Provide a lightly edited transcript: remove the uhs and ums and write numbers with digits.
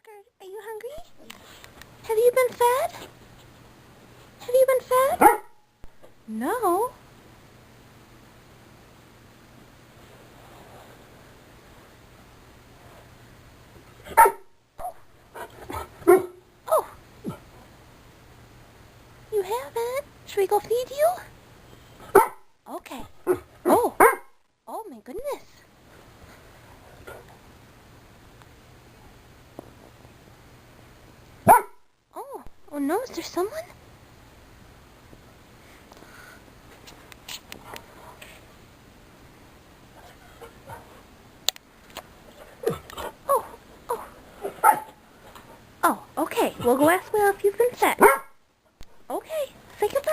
Tucker, are you hungry? Have you been fed? Have you been fed? No. Oh. You haven't? Should we go feed you? Okay. Oh. Oh my goodness. Oh. Oh no, is there someone? Oh. Oh. Oh, okay. We'll go ask Will if you've been fed. Okay. Say goodbye.